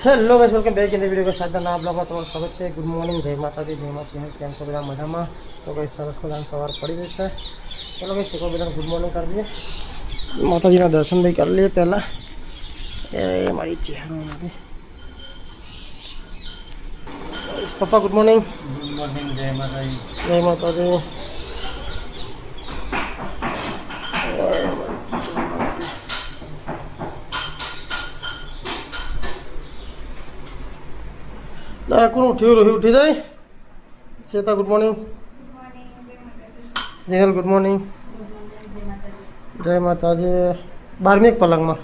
Hello guys, welcome back in the video. સાદા ના બ્લોગમાં તમારું સ્વાગત છે. ગુડ મોર્નિંગ, જય માતાજી, જય માતાજી. કેમ છો બધા? મજામાં? તો ગાઈસ સરસ મજાની સવાર પડી ગઈ છે. ચલો ગાઈસ, એક બધાને ગુડ મોર્નિંગ કરી દઈએ. માતાજીના દર્શન ભાઈ કરી લઈએ પહેલાં. એ મારી ચહેરો નથી. પપ્પા ગુડ મોર્નિંગ. ગુડ મોર્નિંગ, જય માતાજી. જય માતાજી. કોણ ઉઠ્યું રોહી ઉઠી જાય. Shweta good morning. Jayal good morning. જય માતાજી. 12મી પલંગમાં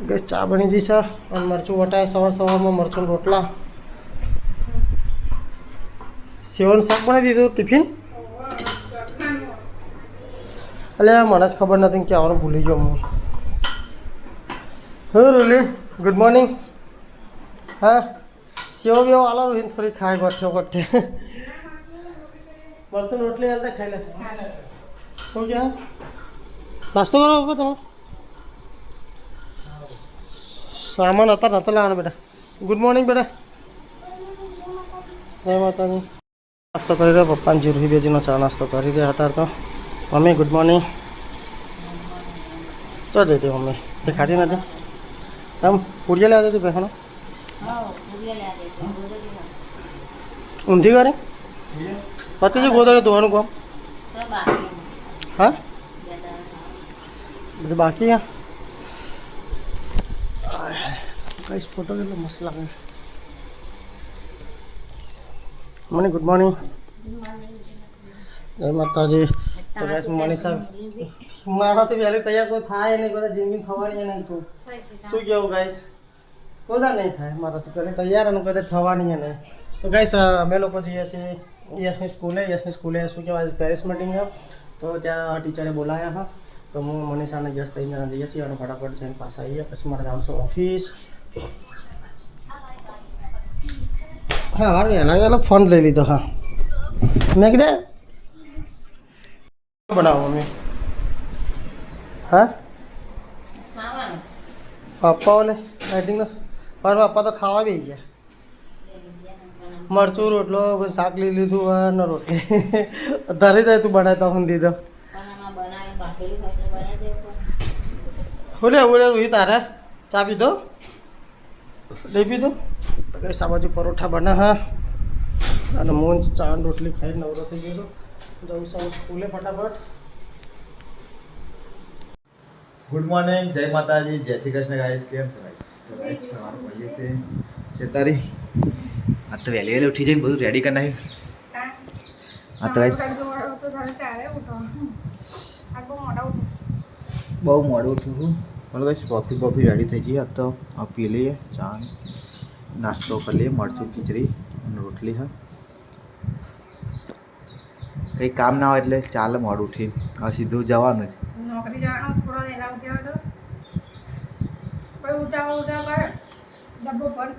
ગઈ ચા બની જઈ છે અને મરચું વટાય સવારમાં મરચું રોટલા. સેવનું શાક બનાવી દીધું ટિફિન. એટલે મને જ ખબર નથી કે આવવાનું ભૂલી ગયો હું. હા રોલી ગુડ મોર્નિંગ. હા સેવો બેવો આલો રોહિત થોડી ખાય ગોઠે મરચું રોટલી હાલતા ખાઈ લે. શું ક્યાં નાસ્તો કરો બાપા તમારે? સામાન અત્યારે નતો લાવવાનો બેટા. ગુડ મોર્નિંગ બેટા. જય માતાજી. નાસ્તો કરી રહ્યો પપ્પાને જીરું બેજીનો ચા નાસ્તો કરી રહ્યા હતા. તો મમ્મી ગુડ મોર્નિંગ. ચો જઈ હતી મમ્મી એ ખાતી નથી આમ પૂરિયા લેવા જતી બેસવાનો ઊંધી કરે પતિ ગોદડે ધોવાનું કામ. હા બધું બાકી હા. કઈ ફોટો કેટલો મસ્ત લાગે. મને ગુડ મોર્નિંગ. જય માતાજી. તો ગાઈસ મનીષા મારાથી વહેલી તૈયાર કોઈ થાય નહીં, બધા જિંદગી થવાની નહીં. તું શું કહેવું ગાઈસ? કોદા નહીં થાય મારાથી પહેલાં તૈયાર અને કદાચ થવાની નહીં. તો ગાઈસ અમે લોકો જઈએ છીએ યશની સ્કૂલે શું કહેવાય પેરેન્ટ્સ મિટિંગ છે. તો ત્યાં ટીચરે બોલાયા હા. તો હું મનીષાને યશ ત્રણ જણા જઈએ છીએ અને ફટાફટ જઈને પાછા આવીએ. પછી મારે જવાનું છે ઓફિસ. હા વાર વહેલો ફોન લઈ લીધો. હા મેં કીધે બનાવો મમ્મી. હા પપ્પા ઓલે લાઇટિંગનો પણ પપ્પા તો ખાવા બી ગયા. મરચું રોટલો પછી શાક લઈ લીધું અને રોટલી ધરી જાય તું બનાય તો હું દીધો. ઓલે રોહિત તારે ચા પીધો લઈ પીધો. કઈ આ બાજુ પરોઠા બના હા અને હું ચા રોટલી ખાઈ નવરો થઈ ગયો. જવું છું સ્કૂલે ફટાફટ. ગુડ મોર્નિંગ, જય માતાજી, જય શ્રી કૃષ્ણ ગાઈસ. કેમ છો ગાઈસ? તો ગાઈસ સવાર પડીએ છે છેતારી. આ તો વહેલી વહેલી ઉઠી જઈને બધું રેડી કરી નાખ્યું. આ તો ગાઈસ બહુ મોડું ઉઠ્યું છું. બોલો ગાઈસ કોફી રેડી થઈ ગઈ. આ તો આ પી લઈએ ચા નાસ્તો કરી લઈએ. મરચું ખીચડી અને રોટલી હા. કંઈ કામ ના હોય એટલે ચાલે મોડું ઉઠીને. હવે સીધું જવાનું છે નોકરી જવાનું. થોડો વહેલા ઉઠ્યા હોય તો ઉતાવળ કરે ડબ્બો પર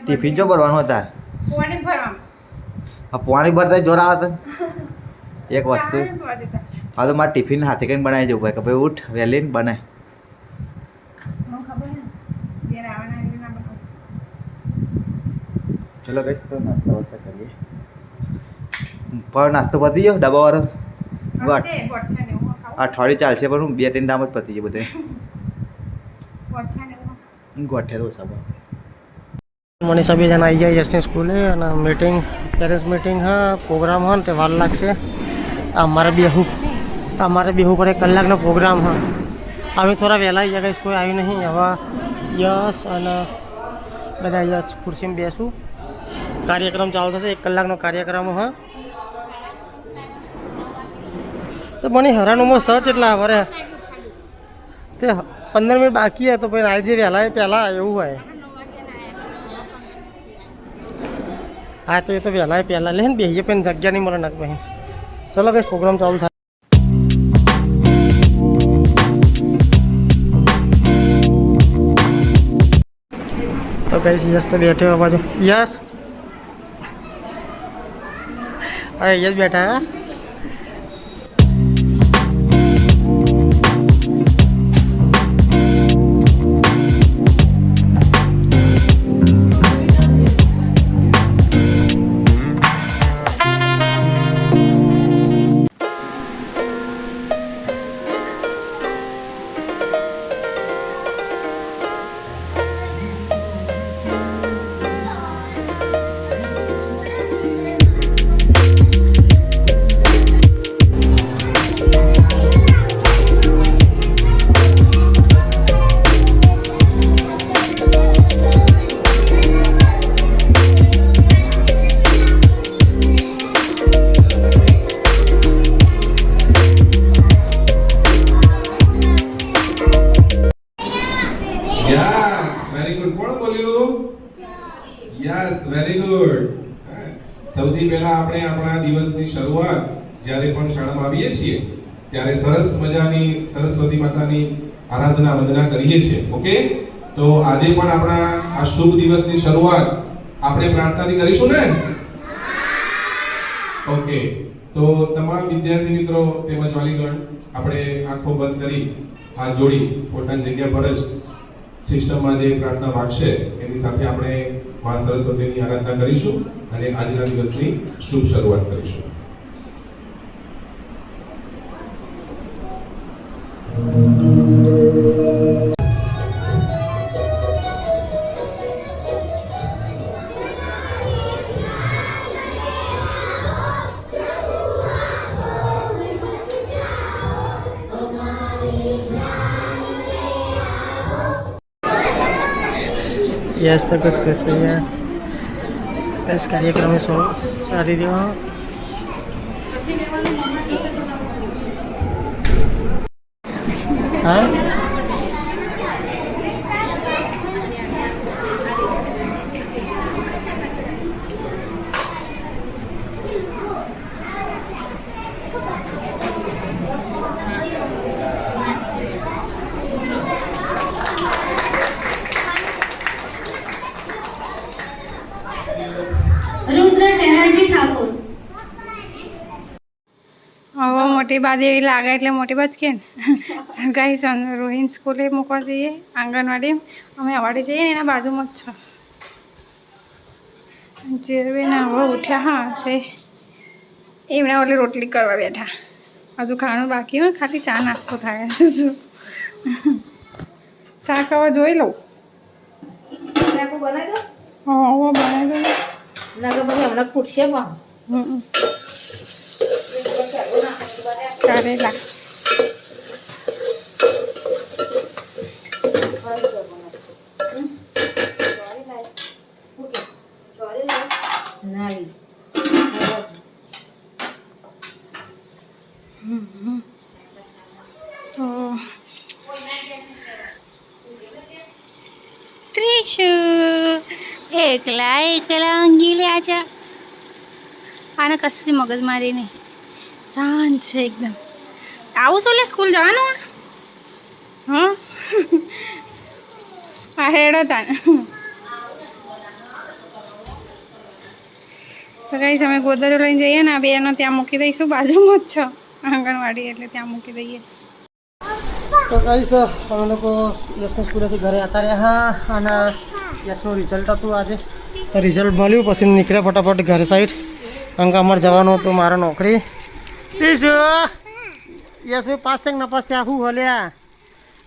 ટિફિન જો ભરવાનું હતા. પાણી ભરવાનું પાણી ભરતા જોર આવે તો એક વસ્તુ હા તો મારે ટિફિન હાથે કંઈ બનાવી જવું ભાઈ કે ભાઈ ઉઠ વહેલી ને બનાય. ચલો કહીશ તો નાસ્તા વાસ્તા કરીએ. પણ નાસ્તો પતી ગયો ડબ્બાવાળો અઠવાડિયું ચાલશે પણ હું 2-3 દામ જ પતી ગયો બધે ગોઠે તો સભા. મનીષા બે જણા આવી ગયા યશની સ્કૂલે અને મીટિંગ પેરેન્ટ્સ મીટિંગ હા પ્રોગ્રામ હોય ને તે વાર લાગશે. અમારે બેહુ પર 1 કલાકનો પ્રોગ્રામ હા. અમે થોડા વહેલા આવી ગયા કોઈ આવ્યું નહીં. હવે યશ અને બધા યશ ખુરશીમાં બેસું. કાર્યક્રમ ચાલુ થશે 1 કલાકનો કાર્યક્રમ હા. તો મને હરાનુમાં સચ એટલા વરે તે 15 મિનિટ બાકી હોય તો પછી આજે વહેલા પહેલાં એવું હોય. હા તો એ તો વહેલા પહેલાં લે ને બેસીએ પણ જગ્યા નહીં મળે નાખ ભાઈ. ચલો કઈ પ્રોગ્રામ ચાલુ થાય. તો કઈ યશ તો બેઠો બાજુ. યશ હા યશ બેઠા હા. Very good. સૌથી પહેલા આપણે આપણા દિવસની શરૂઆત જ્યારે પણ શાળામાં આવીએ છીએ ત્યારે સરસ મજાની સરસ્વતી માતાની આરાધના વંદના કરીએ છીએ. ઓકે, તો આજે પણ આપણા આ શુભ દિવસની શરૂઆત આપણે પ્રાર્થનાથી કરીશું ને? ઓકે, તો તમામ વિદ્યાર્થી મિત્રો તેમજ વાલીગણ આપણે આંખો બંધ કરી હાથ જોડી પોતાની જગ્યા પર જ સિસ્ટમમાં જે પ્રાર્થના વાગશે એની સાથે આપણે મા સરસ્વતીની આરાધના કરીશું અને આજના દિવસની શુભ શરૂઆત કરીશું. यस तो कुछ तैयार बस कार्यक्रम सारी देवा हाँ रुद्र चहरजी ठाकुर હવે મોટી બા જેવી લાગે એટલે મોટી બા જ કે ને ગાઈસ રોહિન સ્કૂલે મૂકવા જઈએ આંગણવાડી અમે અવાડી જઈએ ને એના બાજુમાં જ છો જેરબેન હવે ઉઠ્યા હા તે એમણે ઓલી રોટલી કરવા બેઠા હજુ ખાવાનું બાકી હોય ખાલી ચા નાસ્તો થાય હજુ શાક હવે જોઈ લઉં બનાવી દો હા હવે બનાવી દઉં લાગે પછી હમણાં ફૂટશે પણ કારેલા તો ત્રીસુ એકલા અંગી લ્યા છે આને કશી મગજમારી નહીં શાંત છે એકદમ આવું છું લે સ્કૂલ જવાનું હા આ હેડો તા તો કઈ અમે ગોદરો લઈને જઈએ ને આ બેનો ત્યાં મૂકી દઈશું બાજુમાં જ છો આંગણવાડી એટલે ત્યાં મૂકી દઈએ તો ગાઈસ અમે લોકો યશની સ્કૂલેથી ઘરે આવતા રહ્યા અને યશનું રિઝલ્ટ હતું આજે તો રિઝલ્ટ મળ્યું પછી નીકળ્યા ફટાફટ ઘરે સાઈડ કારણ કે અમારે જવાનું હતું મારા નોકરી યસ ભાઈ પાસ થાય નપાસ ત્યાં શું હલ્યા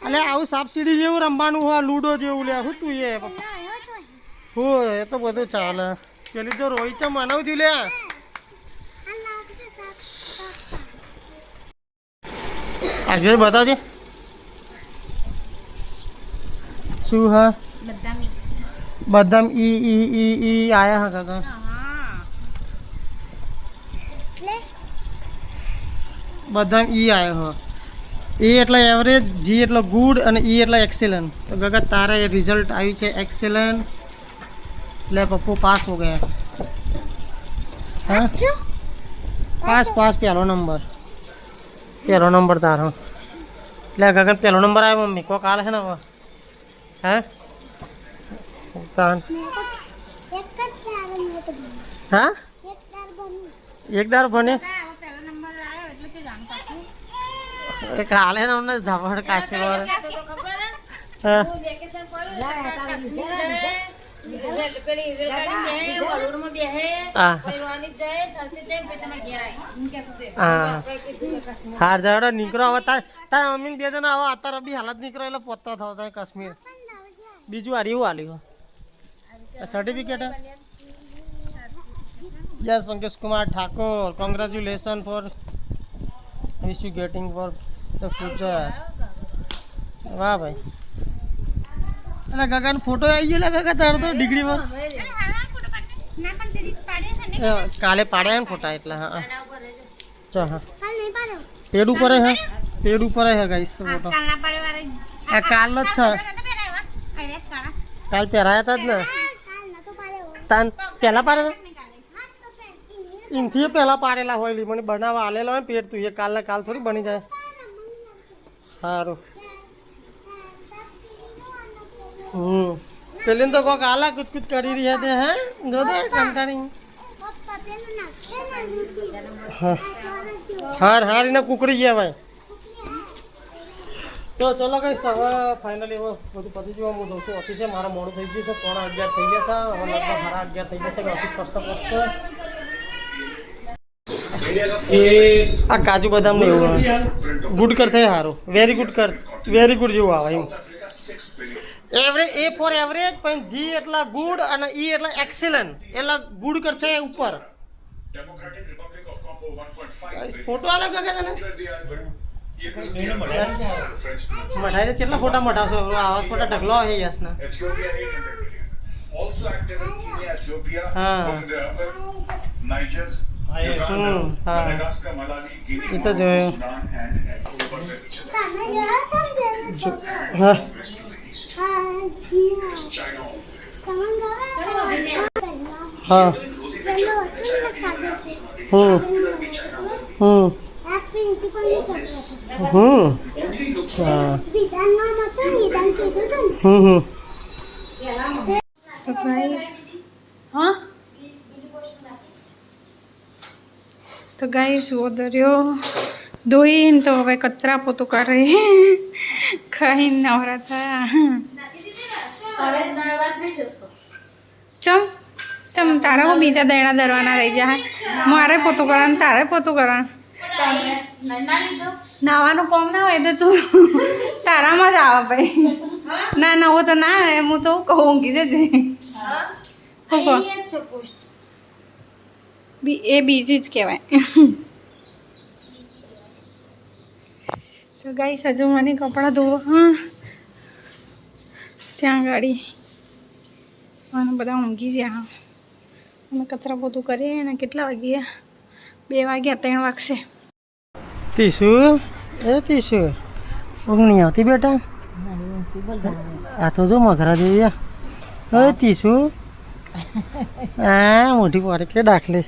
અલે આવું સાપસીડી જેવું રમવાનું હોય લૂડો જેવું લે શું તું એ હું એ તો બધું ચાલે પેલી તો રોહિત છે મનાવતી લે આજે બતાવજે શું હા બદામ ઈ આયા હા કાકા બદામ ઈ આયો હો એ એટલે એવરેજ જી એટલે ગુડ અને ઈ એટલે એક્સેલન્ટ તો ગગા તારા એ રિઝલ્ટ આવ્યું છે એક્સેલન્ટ ले पप्पू पास हो गया हाँ पास पास पहलो नंबर तारो ले गगन पहलो नंबर आया मम्मी को काल है ना वो हैं हाँ एक दार बने काल है ना उन्हें झापड़ काशी वाले हाँ हार जाओ निकलो अब तार मम्मी दे देना अब आता अभी हालत निकलो એટલે પોતા થતા કાશ્મીર બીજું આર્યું આલ્યું certificate yes Pankaj Kumar Thakur congratulations for wish you getting for the future वाह भाई अरे गगन फोटो आई गयो गगा तार तो डिग्री में काले पाड़े हैं फोटा એટલે હા ચા હા પેડ ઉપર है गाइस फोटो આ કાલ જ છે કાલ પહેરાયા હતા જ ને તાન પહેલા પાડે ઇનથી પહેલા પાડેલા હોય લી મને બનાવવા આલેલા હોય પેટ તું એ કાલ થોડી બની જાય સારું પેલી તો કોક આલા કૂદ કરી રહ્યા છે હે જો દે કંટાળી હાર એને કુકડી ગયા ભાઈ તો ચલો કઈ હવે ફાઇનલી હવે બધું પતી ગયું હું જઉં છું ઓફિસે મારા મોડું થઈ ગયું છે 11:30 થઈ ગયા છે હવે લગભગ 11:30 થઈ જશે ઓફિસ પહોંચતો આ કાજુ બદામ ને એવું ગુડ કર થાય સારું વેરી ગુડ જેવું આવે એમ એવરેજ એ ફોર એવરેજ પણ જી એટલા ગુડ અને ઈ એટલા એક્સેલન્ટ એટલા ગુડ કરશે ઉપર ફોટો અલગ લાગે તને મઠાઈ કેટલા ફોટા મઠાવશો આવા ફોટા ઢગલો છે યસના હા એ તો જોયું હા હા તો ગાઈસ હા તો ગાઈસ वो दरियो ધોઈને તો હવે કચરા પોતું કરે ખાઈને નવરા થયા ચમ તારા હું બીજા દૈણા દરવાના રહી જાય મારે પોતું કરવાનું તારે પોતું કરવાનું નાવાનું કોમ ના હોય તો તું તારામાં જ આવે ભાઈ ના હું તો ના હું તો કહું ઊંઘી જજે એ બીજી જ કહેવાય તો ગાઈસ હજુ મને કપડાં ધોવા ત્યાં ગાડી અને બધા ઊંઘી ગયા અમે કચરા પોતું કરીએ અને કેટલા વાગ્યા 2 વાગ્યા 3 વાગશે ટીસુ ઊંઘ નહીં આવતી બેટા આ તો જો મગરા જેવી ટીસુ હા મોટી પાડે કે દાખલે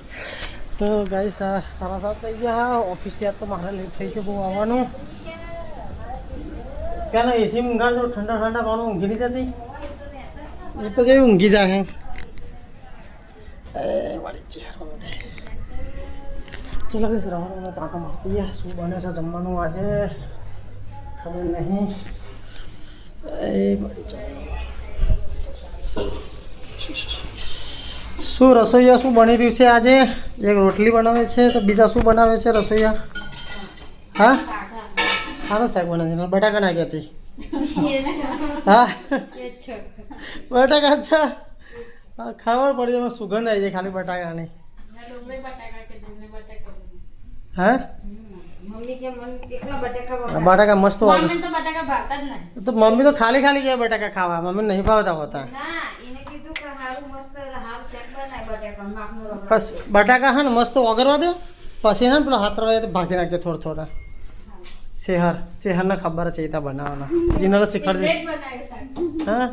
તો ગાઈસ 7:30 થઈ ગયા ઓફિસથી આજ તો મારે લેટ થઈ ગયું બહુ આવવાનું ક્યાં એસી ઊંઘાડ તો ઠંડા પાણી ઊંઘી નહીં થતી એ તો જેવી ઊંઘી જાય ચલો ગઈશ રવાનો કાંટા મારતી શું બને છે જમવાનું આજે ખબર નહીં શું રસોઈયા શું બની રહ્યું છે આજે એક રોટલી બનાવે છે તો બીજા શું બનાવે છે રસોઈયા હા સારું શાક બનાવે છે બટાકા નાખી હતી હા બટાકા અચ્છા હા ખબર પડી એમાં સુગંધ આવી જાય ખાલી બટાકાની હા બટાકા મસ્ત વાગે તો મમ્મી તો ખાલી ગયા બટાકા ખાવા મમ્મી નહીં ભાવતા હોતા બટાકા હા ને મસ્ત ઓગરવા દે પછી ને પેલો હાથ રવા ભાગી નાખજે થોડા ચેહરને ખબર છે એ બનાવવાના જીને શીખવાડી દઈશ હા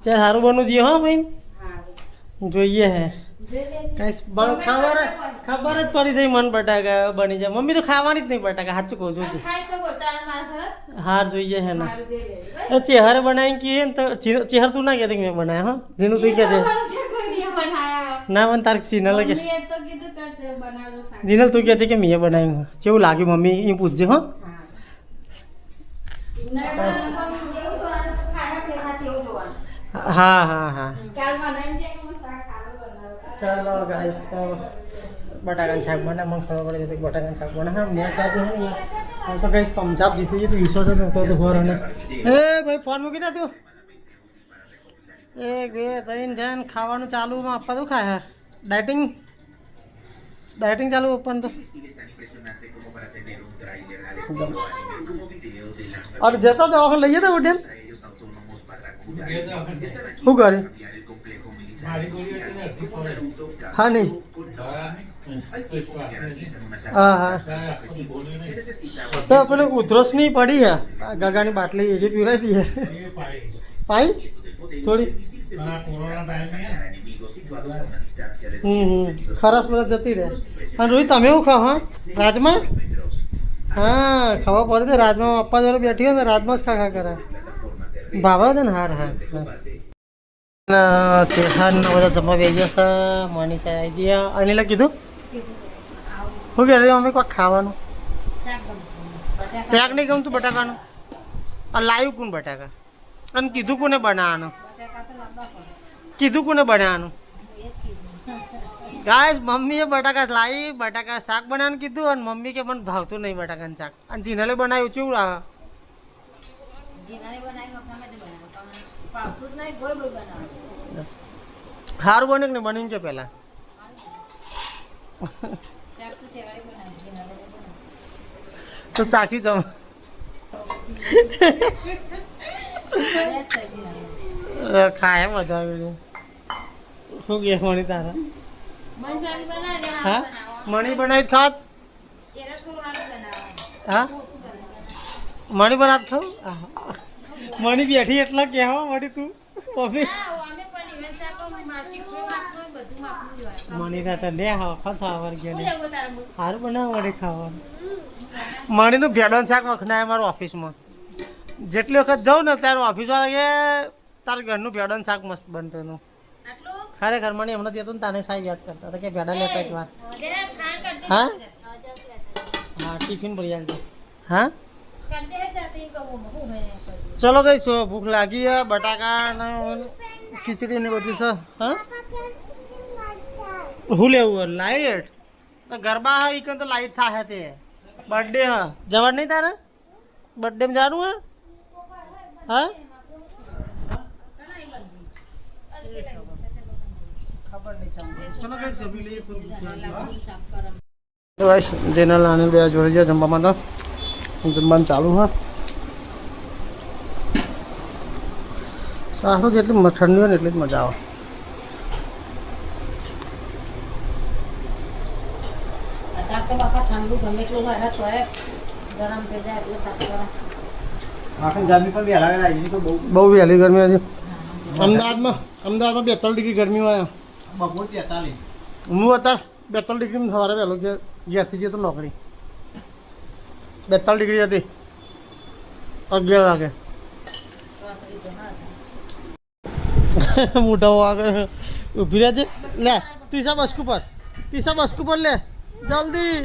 ચેર સારું બનવું જોઈએ હા ભાઈ જોઈએ હે કઈ ખબર જ પડી જાય મન બટાકા બની જાય મમ્મી તો ખાવાની જ નહીં બટાકા સાચું કહું છું હાર જોઈએ હે ના ચેહરે બનાવી કહીએ ને તો ચેહર તું ના કહેતી મેં બનાવ્યા હા જેનું તું કહે છે ના મને તાર સિનલ કે જીનલ તું કહે છે કે મેં બનાવ્યું કેવું લાગ્યું મમ્મી એ પૂછજે હા હા ચાલો ગાઈસ તો બટાકાનું શાક બને મને ખબર પડી જતી બટાકાનું શાક બને હા મેં શાક હું તો કહીશ પંજાબ જીતી જતું વિશ્વાસ જ નહોતો હોર અને એ ભાઈ ફોન મૂકી દે તું એક બે ત્રણ જણ ખાવાનું ચાલુમાં આપવા તો ખાય ડાયટિંગ ચાલુ ઓપન તો અરે જતા તો ઓફર લઈએ તો હોટેલ શું કરે હા નહીં હા તો પેલું ઉધરસ નહીં પડી ગગાની બાટલી એ જે પીવડાવી હતી પાઈ થોડી ખરાશ બધા જતી રહે. અને રોહિત તમે એવું ખાઓ? હા, રાજમા. હા, ખાવા પડે છે રાજમા. પપ્પા જોડે બેઠી હોય ને રાજમા જ ખા કરે. ભાવા છે ને? હાર હા. તેહારના બધા જમવા બેસી ગયા છે. મનીષા આવી ગયા. અનિલે કીધું શું કહે મમ્મી કોઈ ખાવાનું શાક નહીં ગમતું બટાકાનું? આ લાવ્યું કોણ બટાકા? અને કીધું કોને બનાવવાનું? કીધું કોને બનાવવાનું? ગાઈસ મમ્મીએ બટાકા લાવી, બટાકા શાક બનાવવાનું કીધું અને મમ્મી કે મને ભાવતું નહીં બટાકાનું શાક. અને જીનાલે બનાવ્યું ચેવું આવે? સારું બને કે નહીં બનીને કે પહેલાં? તો ચાખી જાઉં. ખાય બધા શું કે મણી તારા? હા, મણી બનાવી ખાત. હા, મણી બનાવ ખાવ. મણી બેઠી એટલે કહેવા મળી તું મમ્મી મણી ના લે વખત ખાવા ગયા સારું બનાવ મળી ખાવાનું. મણીનું ભેડોન શાક વખણાય મારું ઓફિસમાં. જેટલી વખત જાઉં ને ત્યારે ઓફિસવાળા કે તારું ઘરનું ભેડોન શાક મસ્ત બનતું હતું. ખરેખર મને હમણાં જતો ને તાને સાહેબ યાદ કરતા હતા કે ભેડા લેતા એક વાર. હા હા, ટિફિન ભરી આવજો. હા ચલો કઈ છો ભૂખ લાગી હે. બટાકા ખીચડી ને બધું છે. હા શું લેવું? લાઈટ ગરબા હા ઈ તો લાઈટ થાય તે બર્થડે હા જવાનું નહીં તારે? બર્થડેમાં જવાનું હા? હા ખબર નહીં. ચલો કઈ જમી લઈએ થોડું. જેનલ આનંદ બે જોડે જાય જમવા માટે. જમવાનું ચાલુ હા. શાક તો જેટલી ઠંડી હોય ને એટલી જ મજા આવે. બહુ વહેલી ગરમી હતી અમદાવાદમાં. 42 ડિગ્રી ગરમી હોય. હું અત્યારે 42 ડિગ્રી સવારે વહેલો ઘેરથી જતો નોકરી. 42 ડિગ્રી હતી 11 વાગે. મોટા આગળ ઊભી રહે છે. લે તીસા બસકુ પર લે જલ્દી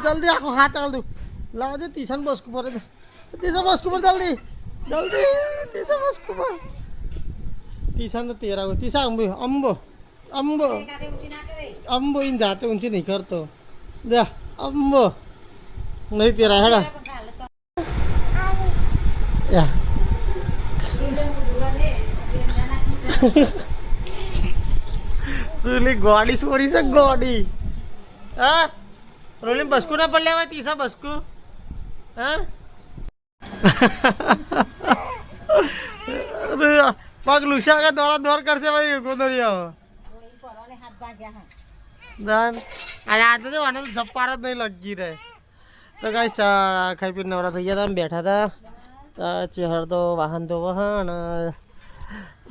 જલ્દી આખો હાથ આલ દઉં. લાવજે તીસા બસકુ પર જલ્દી તીસા બસકુ પર. તીસા ને તેરા તીસા અંબો इन जाते ऊंची नहीं करतो जा अंबो नहीं तेरा हेड़ा या रोली गाड़ी छोड़ी से गाड़ी. हाँ रोली बस को ना पड़ ले तीसरा बस को. हाँ पग लुसा का दौरा दौर कर से भाई गोदरिया दान અને આજે તો આને જપાર જ નહીં લગી રહે. તો કાંઈ ચા ખાઈ પીને નવરા થઈ ગયા હતા. બેઠા હતા ચેહર તો વાહન ધોવા અને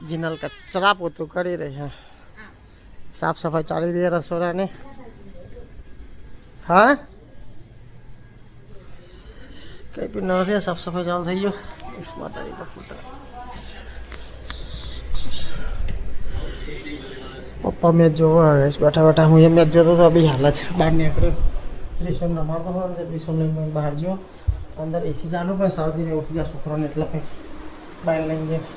જીનલ કચરા પોતું કરી રહી છે. સાફ સફાઈ ચાલી રહી રસોડાને. હા કંઈ પી નવરા થયા સાફ સફાઈ ચાલુ થઈ ગયો. સ્માર્ટ આવી ફૂટા પપ્પા મેચ જોવા આવે બેઠા બેઠા. હું એ મેચ જોતો હતો બી હાલ જ બહાર નીકળ્યો. ત્રિશોમ રમાડતો હોય ને ત્રિશોમ લઈને બહાર ગયો. અંદર એસી ચાલુ પણ સાવથી ઉઠી ગયા છોકરાને એટલે કંઈ બહાર લઈને ગયા.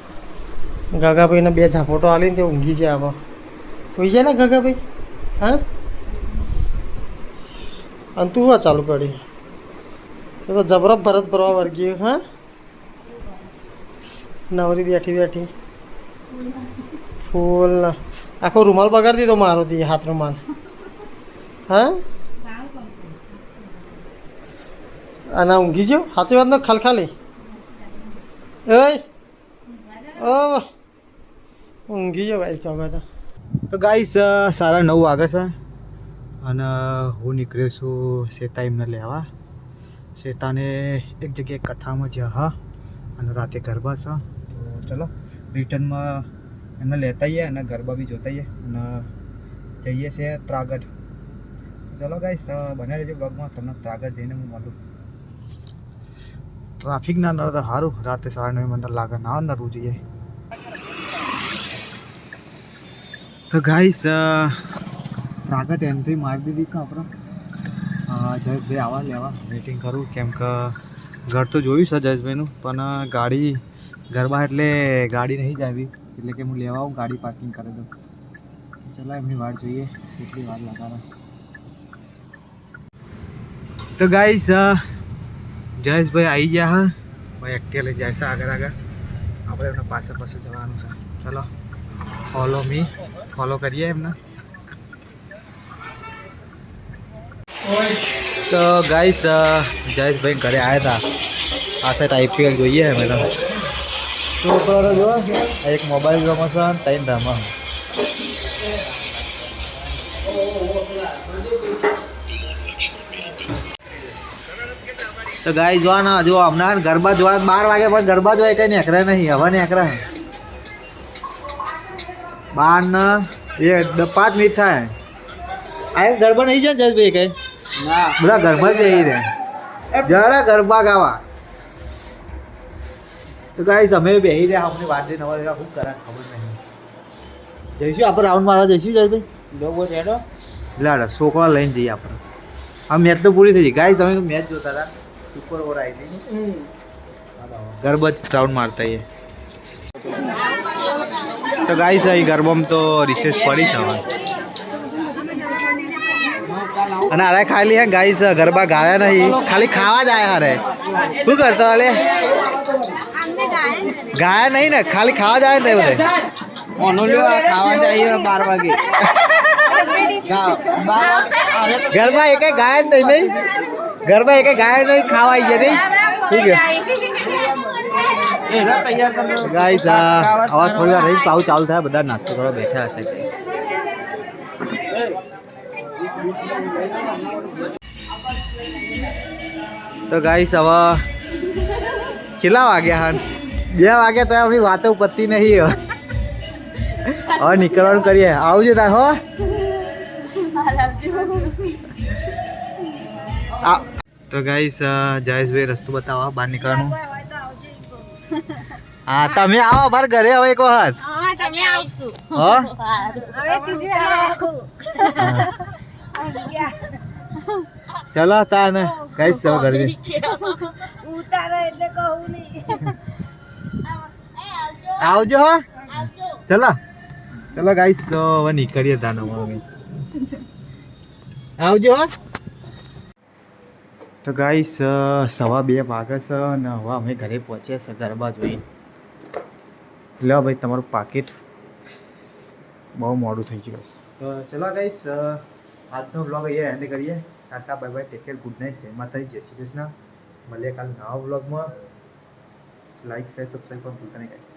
ગાગાભાઈને 2 ઝાપોટો આલીને તે ઊંઘી જાય. આવો હોઈ જાય ને ગાગાભાઈ? હા અને તું હા ચાલુ કરી તો જબરો ભરત ભરવા વર્ગી. હા નવરી બેઠી ફૂલ આખો રૂમાલ બગાડી દીધો મારો દી હાથ રૂમાલ. હા અને ઊંઘી ગયો. સાચી વાત ને ખાલી ઓ ઊંઘી ગયો ગાઈસ. કહો તો ગાઈસ 9:30 વાગે છે અને હું નીકળ્યો છું શેતા એમને લેવા. શેતાને એક જગ્યાએ કથામાં જ્યાં હા અને રાતે ગરબા છે. તો ચલો રિટર્નમાં એમને લેતા આવીએ અને ગરબા બી જોતા આવીએ અને જઈએ છીએ ત્રાગડ. ચલો ગાઈસ બને રહેજો બ્લોગમાં, તમને ત્રાગડ જઈને હું મળું. ટ્રાફિક ના નડે તો સારું, રાતે 9:30 મને લાગે ના નડવું જોઈએ. તો ગાઈસ ત્રાગડ એન્ટ્રી મારી દીધી છે આપણે. જયેશભાઈ આવા લેવા વેઇટિંગ કરું, કેમ કે ઘર તો જોયું છે જયેશભાઈનું, પણ ગાડી ગરબા એટલે ગાડી નહીં જ આવી, એટલે કે હું લેવા આવું ગાડી પાર્કિંગ કરી દઉં. ચલો એમની વાટ જોઈએ કેટલી વાર લગાવે. તો ગાઈસ જયેશભાઈ આવી ગયા હા, ભાઈ એક્ટિવા લઈ જાય છે આગળ આગળ, આપણે એમના પાસે જવાનું છે. ચલો ફોલો કરીએ એમને. તો ગાઈસ જયેશભાઈ ઘરે આવ્યા હતા, આ સાઈડ IPL જોઈએ અમે તો. છોકરો જો એક મોબાઈલ રમે છે અને 3 રમે. તો ગાઈસ જો ના જો હમણાં ગરબા જોવા 12 વાગ્યા પછી ગરબા જોવા કઈ નેકરા નહીં, હવે નેકરા 5 મિનિટ થાય. આ ગરબા નહીં જાય જયેશભાઈ કઈ બધા ગરબા જ બેસી રહ્યા, જરા ગરબા ગાવા. તો ગાઈસ અમે બેસી રહ્યા, અમને વાટે નવા શું કરા ખબર નહીં. જઈશું આપણે રાઉન્ડ મારવા જઈશું જયેશભાઈ. લાડા છોકરા લઈને જઈએ આપણે. આ મેચ તો પૂરી થઈ ગઈ ગાઈસ, અમે મેચ જોતા હતા, સુપર ઓવર આવી ગઈ, ગરબા જ રાઉન્ડ મારતા આવીએ. તો ગાઈસ અહીં ગરબામાં તો રિસેસ પડી છે હવે, અને અરે ખાલી હે ગાઈસ ગરબા ગાયા નહીં, ખાલી ખાવા જ આયા અરે. શું કરતો અલે ગાયા નહીં ને, ખાલી ખાવા જ આયા ને બધે. ખાવા જઈએ 12 વાગે. ગરબા એક ગાયા જ નહીં, ગરબા એક ગાયા નહીં, ખાવા આવી ગયા નહીં. શું કે ગાઈસ આવાજ થોડી વાર રહી પાઉ ચાલુ થાય, બધા નાસ્તો કરવા બેઠા હશે ગાઈસ. તો ગાઈસ હવે કેટલા વાગ્યા હા? 2 વાગ્યા તો આપણી વાતો પતી નહીં. હવે નીકળવાનું કરીએ. આવજો તાર હો. તો ગાઈસ જયેશભાઈ રસ્તો બતાવો બહાર નીકળવાનું. હા તમે આવો અમારા ઘરે હવે એક વખત. ચલો તાર ને ગાઈસ હવે ઘરે ઉતારો એટલે કહું નહીં. આવજો હો. ચલો ગાઈસ હવે નીકળીએ તાનો અમે. આવજો હો. તો ગાઈસ 2:15 વાગે છે અને હવે અમે ઘરે પહોંચ્યા છે ગરબા જોઈને. લો ભાઈ તમારું પાકીટ. બહુ મોડું થઈ ગયું. તો ચલો ગાઈસ આજનો વ્લોગ અહીંયા એન્ડ કરીએ. Tata bye bye, take care, good night, જય માતાજી, જય શ્રી કૃષ્ણ. મળીએ કાલ નવા વ્લોગમાં. લાઈક શેર સબસ્ક્રાઈબ પણ ભૂલતા નહીં ગાઈસ.